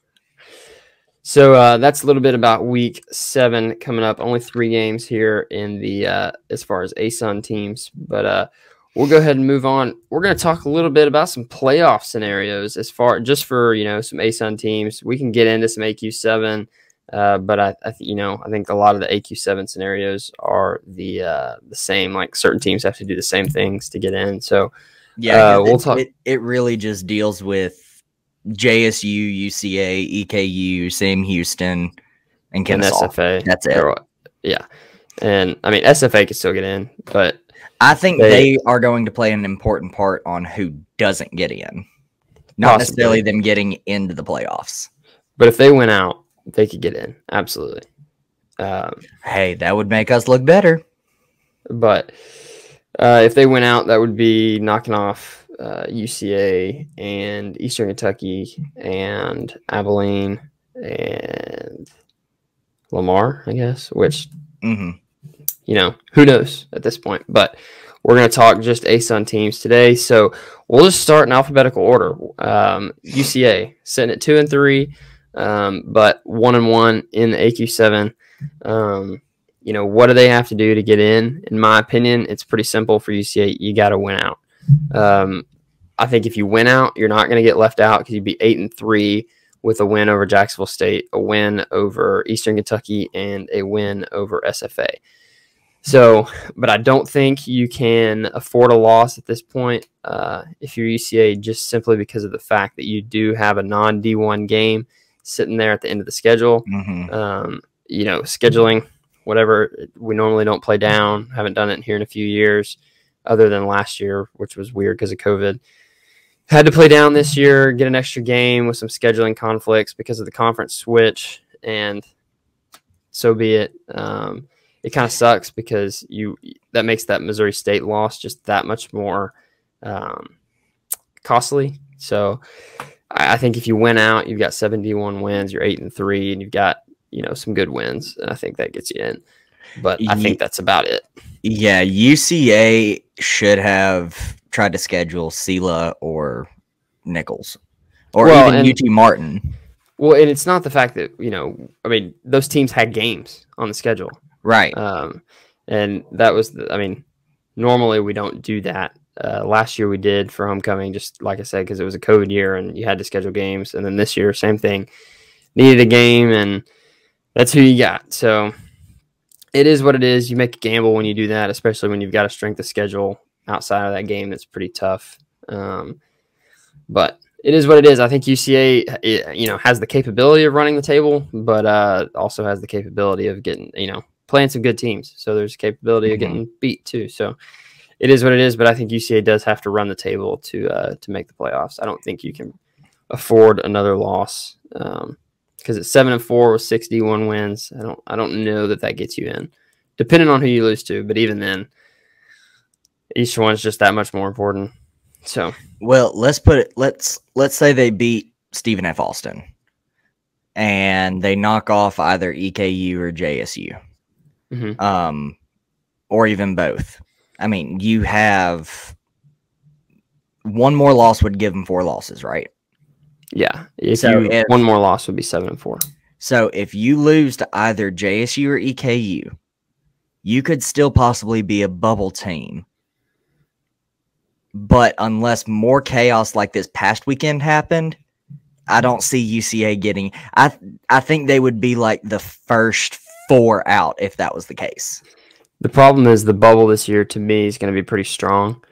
So that's a little bit about Week 7 coming up. Only 3 games here in the as far as ASUN teams, but we'll go ahead and move on. We're going to talk a little bit about some playoff scenarios as far just for some ASUN teams. We can get into some AQ7, but I think a lot of the AQ7 scenarios are the same. Like certain teams have to do the same things to get in. So yeah, we'll talk. It really just deals with JSU, UCA, EKU, Sam Houston, and Kennesaw. SFA. That's it. Yeah. And I mean, SFA can still get in, but I think they are going to play an important part on who doesn't get in, not necessarily them getting into the playoffs. But if they win out, they could get in. Absolutely. Hey, that would make us look better. But if they win out, that would be knocking off UCA and Eastern Kentucky and Abilene and Lamar, I guess, which, who knows at this point. But we're going to talk just ASUN teams today. So we'll just start in alphabetical order. UCA sitting at 2-3, but 1-1 in the AQ7. What do they have to do to get in? In my opinion, it's pretty simple for UCA. You got to win out. I think if you win out, you're not going to get left out because you'd be 8-3 with a win over Jacksonville State, a win over Eastern Kentucky, and a win over SFA. So, but I don't think you can afford a loss at this point if you're UCA, just simply because of the fact that you do have a non-D1 game sitting there at the end of the schedule. Scheduling, whatever, we normally don't play down. Haven't done it here in a few years, other than last year, which was weird because of COVID. Had to play down this year, get an extra game with some scheduling conflicts because of the conference switch, and so be it. It kind of sucks because that makes that Missouri State loss just that much more costly. So I think if you win out, you've got 71 wins, you're 8-3, and you've got some good wins, and I think that gets you in. But I think that's about it. Yeah, UCA should have tried to schedule Sela or Nichols or even UT Martin. Well, and it's not the fact that, those teams had games on the schedule. Right. And that was, normally we don't do that. Last year we did for homecoming, just like I said, because it was a COVID year and you had to schedule games. And then this year, same thing, needed a game, and that's who you got. So it is what it is. You make a gamble when you do that, especially when you've got a strength of schedule outside of that game that's pretty tough. But it is what it is. I think UCA, has the capability of running the table, but also has the capability of getting, playing some good teams. So there's capability of getting beat too. So it is what it is. But I think UCA does have to run the table to make the playoffs. I don't think you can afford another loss. because it's 7-4 with 61 wins. I don't know that gets you in, depending on who you lose to. But even then, each one's just that much more important. So, well, let's say they beat Stephen F. Austin, and they knock off either EKU or JSU, or even both. I mean, you have one more loss would give them 4 losses, right? Yeah. If one more loss would be 7-4. So if you lose to either JSU or EKU, you could still possibly be a bubble team. But unless more chaos like this past weekend happened, I don't see UCA getting. I think they would be like the first 4 out if that was the case. The problem is the bubble this year, to me, is going to be pretty strong,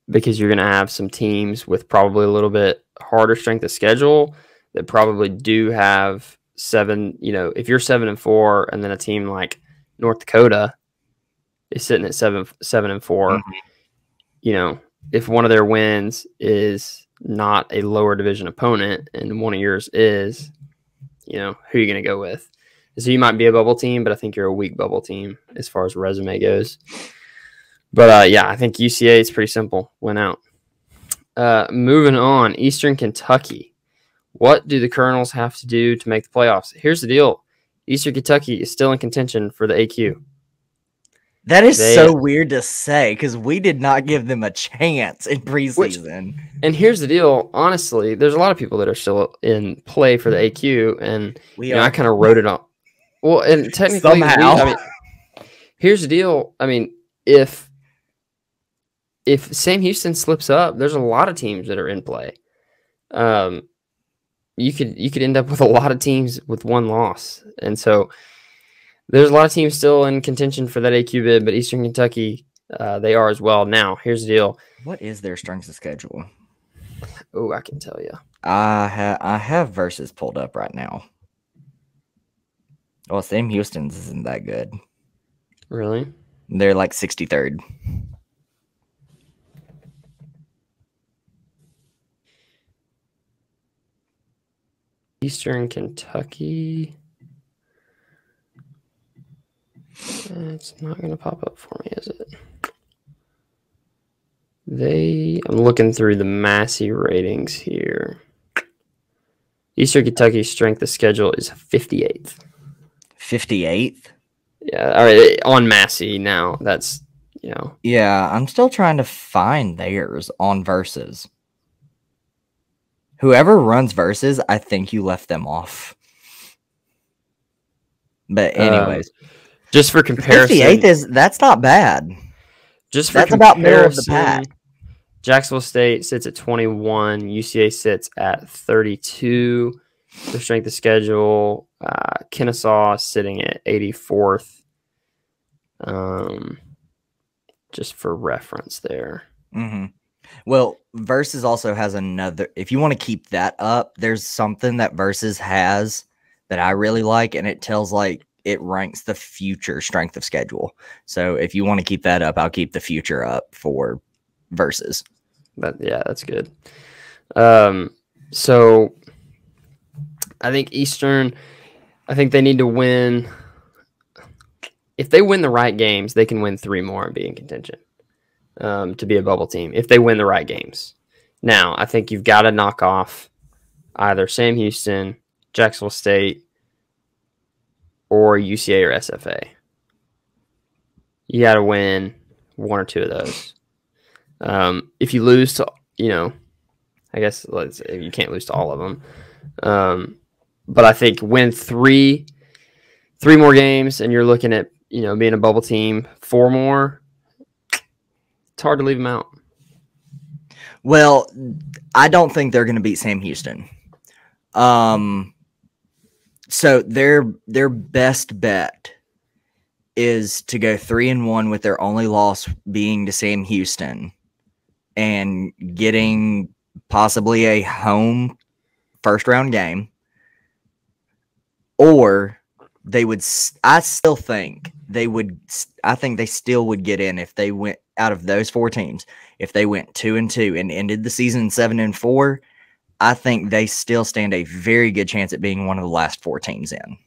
because you're going to have some teams with probably a little bit harder strength of schedule that probably do have 7. If you're 7-4, and then a team like North Dakota is sitting at 7-4, if one of their wins is not a lower division opponent and one of yours is, who are you going to go with? So you might be a bubble team, but I think you're a weak bubble team as far as resume goes. But, I think UCA is pretty simple. Went out. Moving on, Eastern Kentucky. What do the Colonels have to do to make the playoffs? Here's the deal. Eastern Kentucky is still in contention for the AQ. That is so weird to say because we did not give them a chance in preseason. And here's the deal. Honestly, there's a lot of people that are still in play for the AQ, and I kind of wrote it off. Well, and technically, here's the deal. I mean, if Sam Houston slips up, there's a lot of teams that are in play. You could end up with a lot of teams with 1 loss, and so there's a lot of teams still in contention for that AQ bid. But Eastern Kentucky, they are as well. Now, here's the deal. What is their strength of schedule? Oh, I can tell you. I have versus pulled up right now. Well, Sam Houston's isn't that good. Really? They're like 63rd. Eastern Kentucky. It's not going to pop up for me, is it? I'm looking through the Massey ratings here. Eastern Kentucky's strength of schedule is 58th. 58th? Yeah, all right, on Massey now. That's, Yeah, I'm still trying to find theirs on Versus. Whoever runs Versus, I think you left them off. But anyways. Just for comparison. 58th that's not bad. Just for that's about middle of the pack. Jacksonville State sits at 21. UCA sits at 32. Their strength of schedule. Kennesaw sitting at 84th. Just for reference there. Mm-hmm. Well, Versus also has another. If you want to keep that up, there's something that Versus has that I really like, and it tells it ranks the future strength of schedule. So if you want to keep that up, I'll keep the future up for Versus. But yeah, that's good. So I think Eastern, I think they need to win. If they win the right games, they can win 3 more and be in contention to be a bubble team if they win the right games. Now, I think you've got to knock off either Sam Houston, Jacksonville State, or UCA or SFA. You got to win 1 or 2 of those. If you lose to, I guess you can't lose to all of them. But I think win 3 more games, and you're looking at being a bubble team. 4 more, it's hard to leave them out. Well, I don't think they're going to beat Sam Houston. So their best bet is to go 3-1 with their only loss being to Sam Houston and getting possibly a home first round game. Or they would, I think they still would get in if they went out of those 4 teams. If they went 2-2 and ended the season 7-4, I think they still stand a very good chance at being one of the last 4 teams in.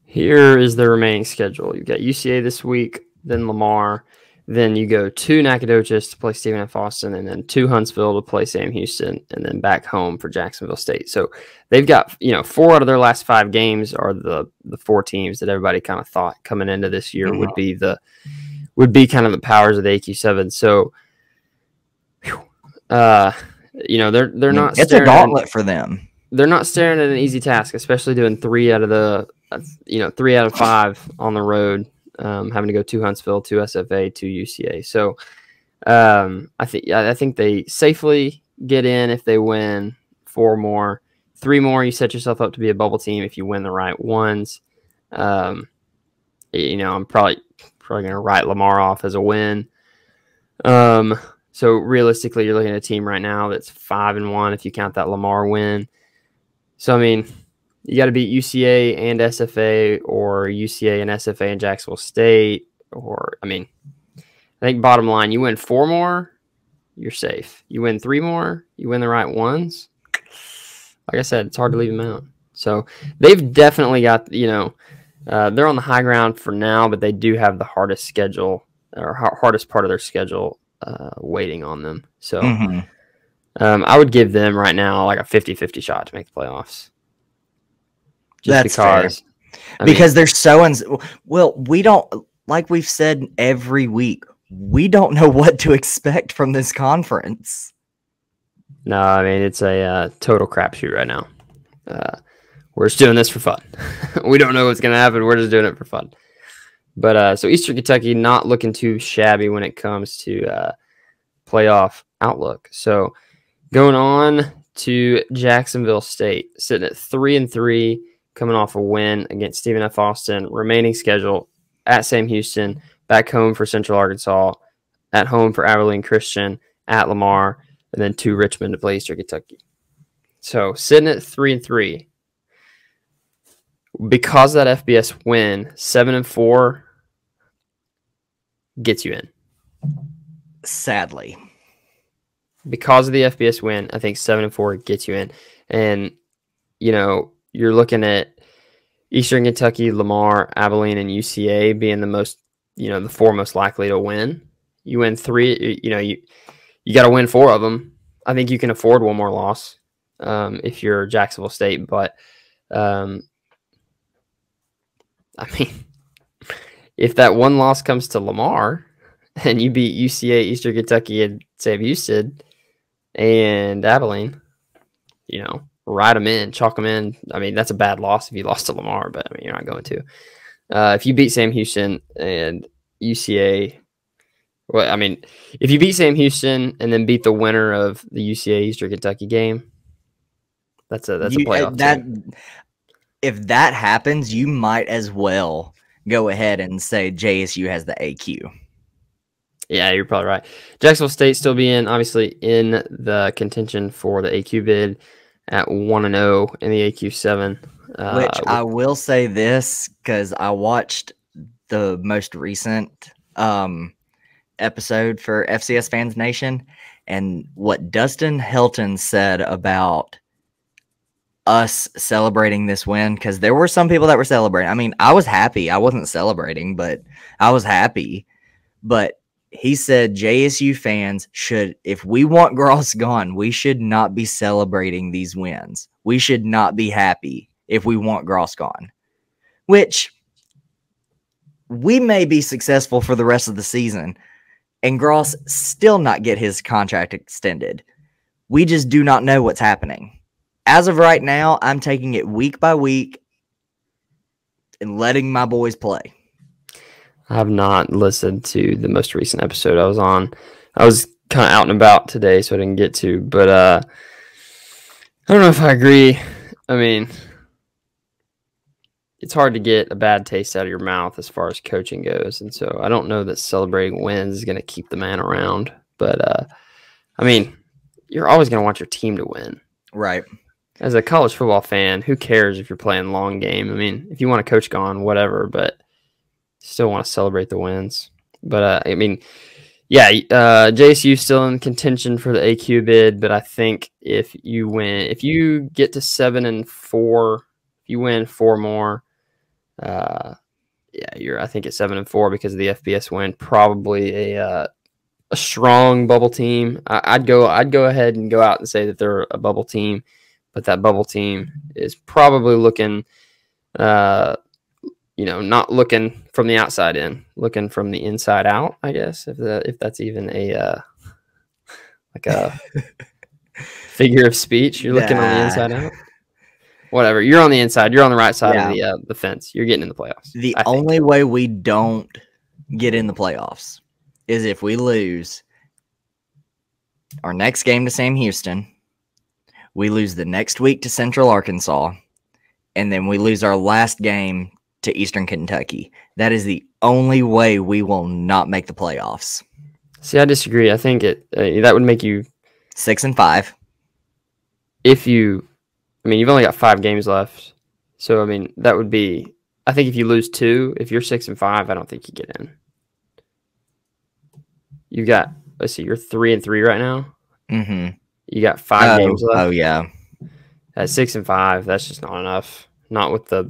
Here is the remaining schedule. You've got UCA this week, then Lamar, then you go to Nacogdoches to play Stephen F. Austin, and then to Huntsville to play Sam Houston, and then back home for Jacksonville State. So they've got, 4 out of their last 5 games are the 4 teams that everybody kind of thought coming into this year would be kind of the powers of the AQ7. So, they're not. It's a gauntlet for them. They're not staring at an easy task, especially doing 3 out of 5 on the road. Having to go to Huntsville, to SFA, to UCA. So I think they safely get in if they win 4 more. 3 more, you set yourself up to be a bubble team if you win the right ones. I'm probably going to write Lamar off as a win. So realistically, you're looking at a team right now that's 5-1 if you count that Lamar win. So I mean, you got to beat UCA and SFA, or UCA and SFA and Jacksonville State, I think bottom line, you win 4 more, you're safe. You win 3 more, you win the right ones. Like I said, it's hard to leave them out. So they've definitely got, they're on the high ground for now, but they do have the hardest schedule, or hardest part of their schedule waiting on them. So I would give them right now like a 50-50 shot to make the playoffs. That's fair. Because they're so we don't, like we've said every week, we don't know what to expect from this conference. No, I mean, it's a total crapshoot right now. We're just doing this for fun. We don't know what's going to happen. We're just doing it for fun. But so Eastern Kentucky not looking too shabby when it comes to playoff outlook. So going on to Jacksonville State, sitting at 3-3. Coming off a win against Stephen F. Austin, remaining schedule at Sam Houston, back home for Central Arkansas, at home for Abilene Christian, at Lamar, and then to Richmond to play Eastern Kentucky. So sitting at 3-3, because of that FBS win, 7-4 gets you in. Sadly, because of the FBS win, I think 7-4 gets you in, and you're looking at Eastern Kentucky, Lamar, Abilene, and UCA being the most, the 4 most likely to win. You win 3, you got to win 4 of them. I think you can afford 1 more loss if you're Jacksonville State. But, if that 1 loss comes to Lamar and you beat UCA, Eastern Kentucky, and Sam Houston and Abilene, ride them in, chalk them in. I mean, that's a bad loss if you lost to Lamar, but you're not going to. If you beat Sam Houston and UCA, if you beat Sam Houston and then beat the winner of the UCA Eastern Kentucky game, that's a playoff team. If that happens, you might as well go ahead and say JSU has the AQ. Yeah, you're probably right. Jacksonville State still being obviously in the contention for the AQ bid at 1-0 in the AQ7. Which I will say this, because I watched the most recent episode for FCS Fans Nation, and what Dustin Helton said about us celebrating this win, because there were some people that were celebrating. I mean, I was happy. I wasn't celebrating, but I was happy. But he said JSU fans should, if we want Gross gone, we should not be celebrating these wins. We should not be happy if we want Gross gone, which we may be successful for the rest of the season and Gross still not get his contract extended. We just do not know what's happening. As of right now, I'm taking it week by week and letting my boys play. I have not listened to the most recent episode I was on. I was kind of out and about today, so I didn't get to. But I don't know if I agree. I mean, it's hard to get a bad taste out of your mouth as far as coaching goes. And so I don't know that celebrating wins is going to keep the man around. But, I mean, you're always going to want your team to win. Right. As a college football fan, who cares if you're playing long game? I mean, if you want a coach gone, whatever, but still want to celebrate the wins. But, I mean, Yeah, JSU still in contention for the AQ bid, but I think if you get to 7-4, if you win 4 more, yeah, I think it's 7-4 because of the FBS win. Probably a strong bubble team. I'd go ahead and go out and say that they're a bubble team, but that bubble team is probably looking, not looking from the outside in, looking from the inside out, I guess, if that's even a like a figure of speech. You're looking on the inside out. Whatever. You're on the inside. You're on the right side of the fence. You're getting in the playoffs. The only way we don't get in the playoffs is if we lose our next game to Sam Houston, we lose the next week to Central Arkansas, and then we lose our last game to Eastern Kentucky. That is the only way we will not make the playoffs. See, I disagree. I think that would make you 6-5. You've only got 5 games left. So, that would be, I think if you lose 2, if you're 6-5, I don't think you get in. You got, let's see, you're 3-3 right now. Mm-hmm. You got 5 games left. Oh, yeah. At 6-5, that's just not enough. Not with the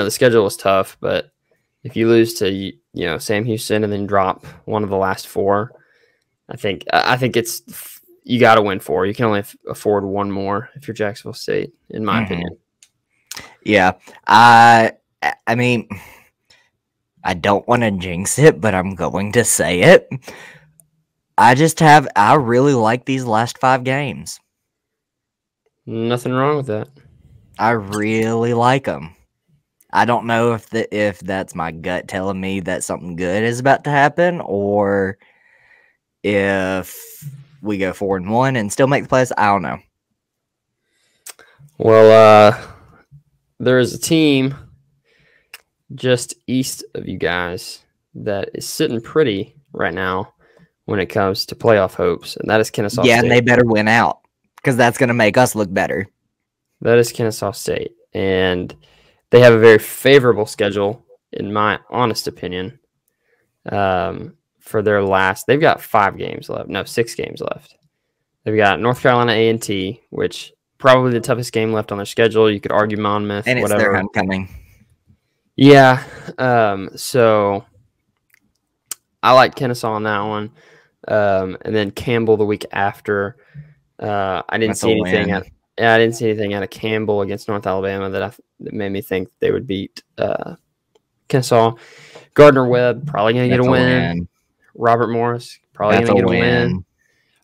schedule was tough, but if you lose to, Sam Houston and then drop one of the last 4, I think it's, you got to win 4. You can only afford 1 more if you're Jacksonville State, in my opinion. Yeah. I don't want to jinx it, but I'm going to say it. I really like these last 5 games. Nothing wrong with that. I really like them. I don't know if that's my gut telling me that something good is about to happen, or if we go 4-1 and still make the playoffs. I don't know. Well, there is a team just east of you guys that is sitting pretty right now when it comes to playoff hopes, and that is Kennesaw State. Yeah, and they better win out because that's going to make us look better. That is Kennesaw State, and they have a very favorable schedule, in my honest opinion, for their last. They've got 5 games left. No, 6 games left. They've got North Carolina A&T, which probably the toughest game left on their schedule. You could argue Monmouth, and it's whatever. their homecoming. Yeah. So I like Kennesaw on that one. And then Campbell the week after. I didn't see anything out of Campbell against North Alabama that made me think they would beat Kennesaw. Gardner-Webb probably going to get a win. Robert Morris probably going to get a win.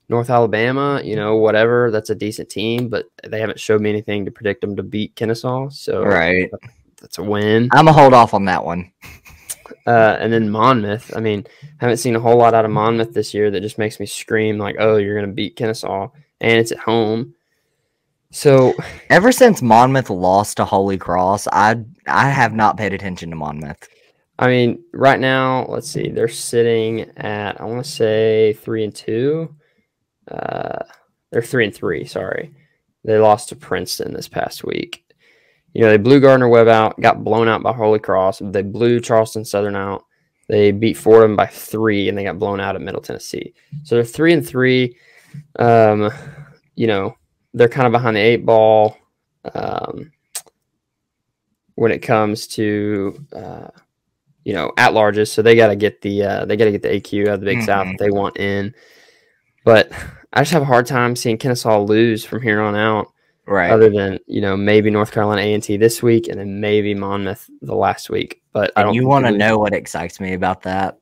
North Alabama, whatever. That's a decent team, but they haven't showed me anything to predict them to beat Kennesaw. So that's a win. I'm going to hold off on that one. And then Monmouth. Haven't seen a whole lot out of Monmouth this year that just makes me scream like, oh, you're going to beat Kennesaw. And it's at home. So ever since Monmouth lost to Holy Cross, I have not paid attention to Monmouth. Right now, let's see. They're sitting at, I want to say 3-2. They're 3-3. Sorry, they lost to Princeton this past week. They blew Gardner-Webb out, got blown out by Holy Cross. They blew Charleston Southern out. They beat Fordham by 3, and they got blown out at Middle Tennessee. So they're 3-3. They're kind of behind the 8 ball when it comes to at larges. So they got to get the AQ out of the Big South that they want in. But I just have a hard time seeing Kennesaw lose from here on out. Right. Other than, maybe North Carolina A&T this week and then maybe Monmouth the last week. But I don't. You want to know what excites me about that?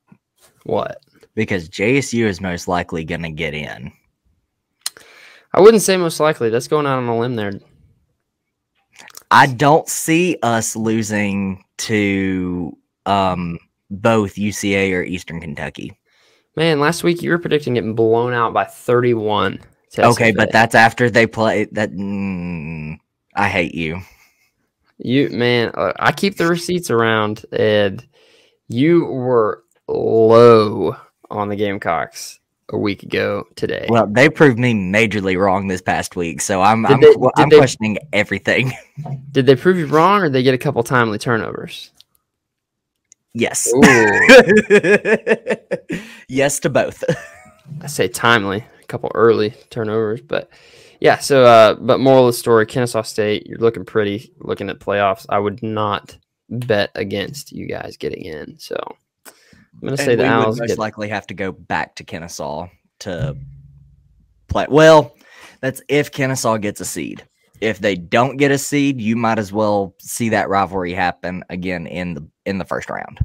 What? Because JSU is most likely going to get in. I wouldn't say most likely. That's going out on a limb there. I don't see us losing to both UCA or Eastern Kentucky. Man, last week you were predicting getting blown out by 31. Okay, but that's after they play. I hate you. I keep the receipts around, Ed. You were low on the Gamecocks a week ago today. Well, they proved me majorly wrong this past week, so I'm questioning everything. Did they prove you wrong, or did they get a couple timely turnovers? Yes. Yes to both. I say timely, a couple early turnovers, but yeah. So, but moral of the story: Kennesaw State, you're looking pretty. Looking at playoffs, I would not bet against you guys getting in. So, I'm going to say the we would Owls most likely have to go back to Kennesaw to play. Well, that's if Kennesaw gets a seed. If they don't get a seed, you might as well see that rivalry happen again in the first round.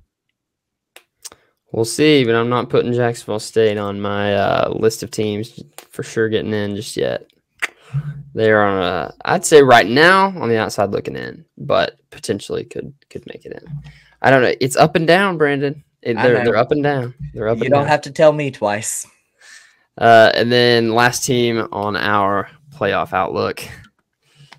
We'll see, but I'm not putting Jacksonville State on my list of teams for sure getting in just yet. They're on I'd say right now on the outside looking in, but potentially could make it in. I don't know. It's up and down, Brandon. They're up and down. They're up and down. You don't have to tell me twice. And then last team on our playoff outlook,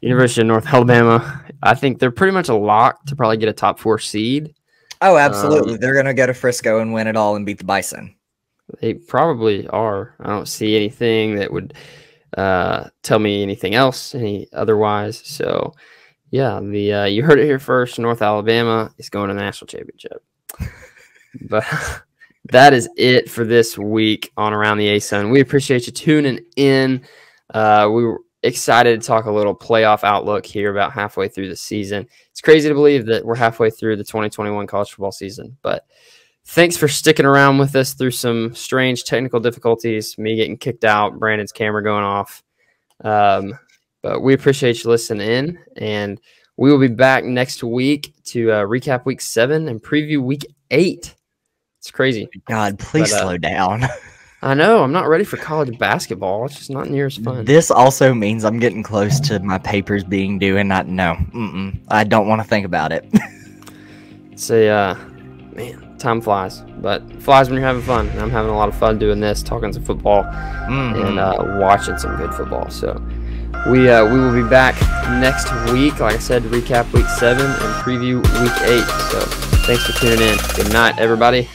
University of North Alabama. I think they're pretty much a lock to probably get a top 4 seed. Oh, absolutely. They're going to go to Frisco and win it all and beat the Bison. They probably are. I don't see anything that would tell me anything else, any otherwise. So, yeah, you heard it here first. North Alabama is going to the national championship. But that is it for this week on Around the ASUN. We appreciate you tuning in. We were excited to talk a little playoff outlook here about halfway through the season. It's crazy to believe that we're halfway through the 2021 college football season, but thanks for sticking around with us through some strange technical difficulties, me getting kicked out, Brandon's camera going off. But we appreciate you listening in, and we will be back next week to recap week 7 and preview week 8. It's crazy. God, please slow down. I know. I'm not ready for college basketball. It's just not near as fun. This also means I'm getting close to my papers being due, and I don't want to think about it. It's man, time flies, but it flies when you're having fun. And I'm having a lot of fun doing this, talking some football, and watching some good football. So we will be back next week, like I said, to recap week 7 and preview week 8. So thanks for tuning in. Good night, everybody.